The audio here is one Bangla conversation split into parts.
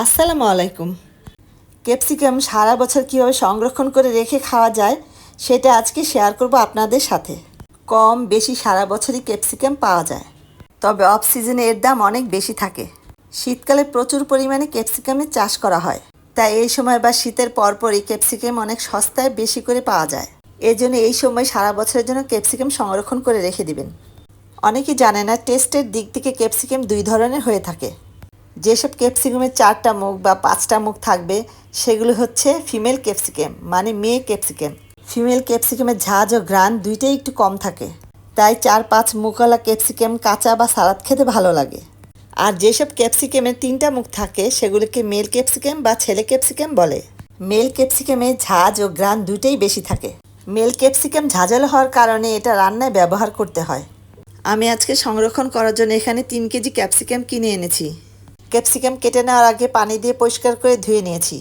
আসসালামু আলাইকুম। ক্যাপসিকাম সারা বছর কীভাবে সংরক্ষণ করে রেখে খাওয়া যায় সেটা আজকে শেয়ার করব আপনাদের সাথে। কম বেশি সারা বছরই ক্যাপসিকাম পাওয়া যায়, তবে অফ সিজনে এর দাম অনেক বেশি থাকে। শীতকালে প্রচুর পরিমাণে ক্যাপসিকামের চাষ করা হয়, তাই এই সময় বা শীতের পরপরই ক্যাপসিকাম অনেক সস্তায় বেশি করে পাওয়া যায়। এই জন্য এই সময় সারা বছরের জন্য ক্যাপসিকাম সংরক্ষণ করে রেখে দিবেন। অনেকেই জানে না, টেস্টের দিক থেকে ক্যাপসিকাম দুই ধরনের হয়ে থাকে। যেসব ক্যাপসিকামের 4টা মুখ বা 5টা মুখ থাকবে সেগুলো হচ্ছে ফিমেল ক্যাপসিকাম, মানে মেয়ে ক্যাপসিকাম। ফিমেল ক্যাপসিকামের ঝাঁজ ও ঘ্রাণ দুইটাই একটু কম থাকে, তাই 4-5 মুখওয়ালা ক্যাপসিকাম কাঁচা বা সালাদ খেতে ভালো লাগে। আর যেসব ক্যাপসিকামের 3টা মুখ থাকে সেগুলোকে মেল ক্যাপসিকাম বা ছেলে ক্যাপসিকাম বলে। মেল ক্যাপসিকামে ঝাঁজ ও ঘ্রাণ দুইটাই বেশি থাকে। মেল ক্যাপসিকাম ঝাঁঝালো হওয়ার কারণে এটা রান্নায় ব্যবহার করতে হয়। আমি আজকে সংরক্ষণ করার জন্য এখানে 3 কেজি ক্যাপসিকাম কিনে এনেছি। ক্যাপসিকাম কেটে নেওয়ার আগে পানি দিয়ে পরিষ্কার করে ধুয়ে নিয়েছি।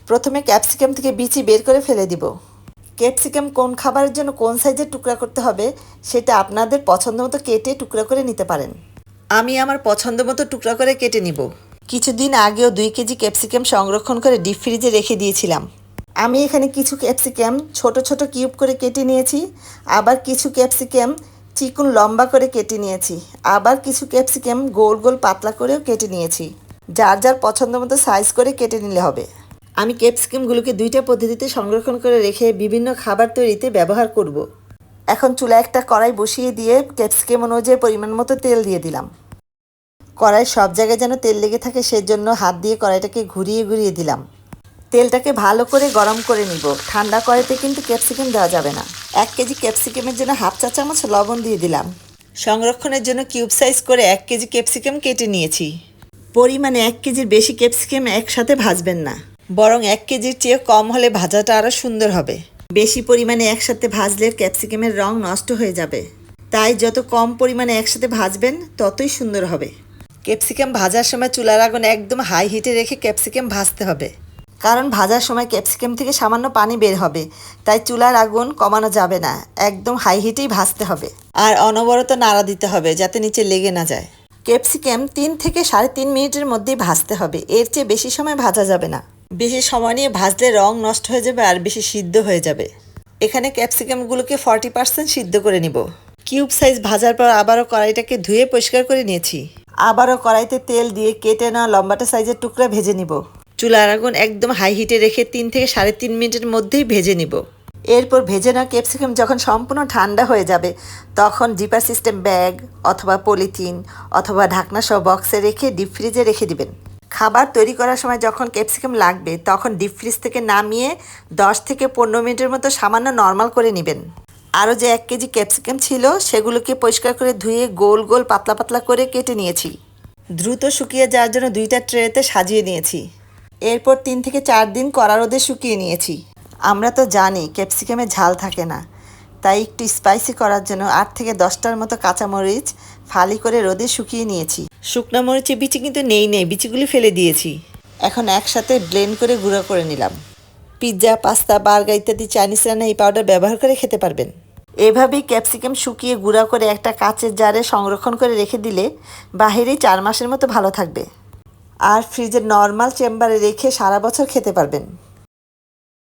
প্রথমে ক্যাপসিকাম থেকে বিচি বের করে ফেলে দিব। ক্যাপসিকাম কোন খাবারের জন্য কোন সাইজের টুকরা করতে হবে সেটা আপনাদের পছন্দ মতো কেটে টুকরা করে নিতে পারেন। আমি আমার পছন্দ মতো টুকরা করে কেটে নিব। কিছুদিন আগেও 2 কেজি ক্যাপসিকাম সংরক্ষণ করে ডিপ ফ্রিজে রেখে দিয়েছিলাম। আমি এখানে কিছু ক্যাপসিকাম ছোট ছোট কিউব করে কেটে নিয়েছি, আবার কিছু ক্যাপসিকাম চিকন লম্বা করে কেটে নিয়েছি, আবার কিছু ক্যাপসিকাম গোল গোল পাতলা করেও কেটে নিয়েছি। যার যার পছন্দ মতো সাইজ করে কেটে নিলে হবে। আমি ক্যাপসিকামগুলোকে 2টা পদ্ধতিতে সংরক্ষণ করে রেখে বিভিন্ন খাবার তৈরিতে ব্যবহার করব। এখন চুলায় একটা কড়াই বসিয়ে দিয়ে ক্যাপসিকাম অনুযায়ী পরিমাণ মতো তেল দিয়ে দিলাম। কড়াই সব জায়গায় যেন তেল লেগে থাকে সেজন্য হাত দিয়ে কড়াইটাকে ঘুরিয়ে ঘুরিয়ে দিলাম। তেলটাকে ভালো করে গরম করে নিব। ঠান্ডা কড়াইতে কিন্তু ক্যাপসিকাম দেওয়া যাবে না। 1 কেজি ক্যাপসিকামের জন্য হাফ চা চামচ লবণ দিয়ে দিলাম। সংরক্ষণের জন্য কিউব সাইজ করে 1 কেজি ক্যাপসিকাম কেটে নিয়েছি। পরিমাণে 1 কেজির বেশি ক্যাপসিকাম একসাথে ভাজবেন না, বরং 1 কেজির চেয়ে কম হলে ভাজাটা আরও সুন্দর হবে। বেশি পরিমাণে একসাথে ভাজলে ক্যাপসিকামের রং নষ্ট হয়ে যাবে, তাই যত কম পরিমাণে একসাথে ভাজবেন ততই সুন্দর হবে। ক্যাপসিকাম ভাজার সময় চুলার আগুন একদম হাই হিটে রেখে ক্যাপসিকাম ভাজতে হবে, কারণ ভাজার সময় ক্যাপসিকাম থেকে সামান্য পানি বের হবে, তাই চুলার আগুন কমানো যাবে না, একদম হাই হিটেই ভাজতে হবে। আর অনবরত নাড়া দিতে হবে যাতে নিচে লেগে না যায়। ক্যাপসিকাম 3 থেকে 3.5 মিনিটের মধ্যেই ভাজতে হবে, এর চেয়ে বেশি সময় ভাজা যাবে না। বেশি সময় নিয়ে ভাজলে রং নষ্ট হয়ে যাবে আর বেশি সিদ্ধ হয়ে যাবে। এখানে ক্যাপসিকামগুলোকে 40% সিদ্ধ করে নিব। কিউব সাইজ ভাজার পর আবারও কড়াইটাকে ধুয়ে পরিষ্কার করে নিয়েছি। আবারও কড়াইতে তেল দিয়ে কেটে নেওয়া লম্বাটা সাইজের টুকরা ভেজে নিব। চুলার আগুন একদম হাই হিটে রেখে 3 থেকে 3.5 মিনিটের মধ্যেই ভেজে নিব। এরপর ভেজে নেওয়া ক্যাপসিকাম যখন সম্পূর্ণ ঠান্ডা হয়ে যাবে তখন জিপার সিস্টেম ব্যাগ অথবা পলিথিন অথবা ঢাকনা সহ বক্সে রেখে ডিপ ফ্রিজে রেখে দিবেন। খাবার তৈরি করার সময় যখন ক্যাপসিকাম লাগবে তখন ডিপ ফ্রিজ থেকে নামিয়ে 10 থেকে 15 মিনিটের মতো সামান্য নর্মাল করে নেবেন। আরও যে 1 কেজি ক্যাপসিকাম ছিল সেগুলোকে পরিষ্কার করে ধুয়ে গোল গোল পাতলা পাতলা করে কেটে নিয়েছি। দ্রুত শুকিয়ে যাওয়ার জন্য 2টা ট্রেতে সাজিয়ে নিয়েছি। এরপর 3 থেকে 4 দিন কড়া রোদে শুকিয়ে নিয়েছি। আমরা তো জানি ক্যাপসিকামে ঝাল থাকে না, তাই একটু স্পাইসি করার জন্য 8 থেকে 10টার মতো কাঁচামরিচ ফালি করে রোদে শুকিয়ে নিয়েছি। শুকনো মরিচের বিচি কিন্তু নেই, বিচিগুলি ফেলে দিয়েছি। এখন একসাথে ব্লেন্ড করে গুঁড়ো করে নিলাম। পিৎজা, পাস্তা, বার্গার ইত্যাদি চাইনিজ রান্নায় এই পাউডার ব্যবহার করে খেতে পারবেন। এভাবেই ক্যাপসিকাম শুকিয়ে গুঁড়া করে একটা কাচের জারে সংরক্ষণ করে রেখে দিলে বাহিরেই 4 মাসের মতো ভালো থাকবে, আর ফ্রিজের নর্মাল চেম্বারে রেখে সারা বছর খেতে পারবেন।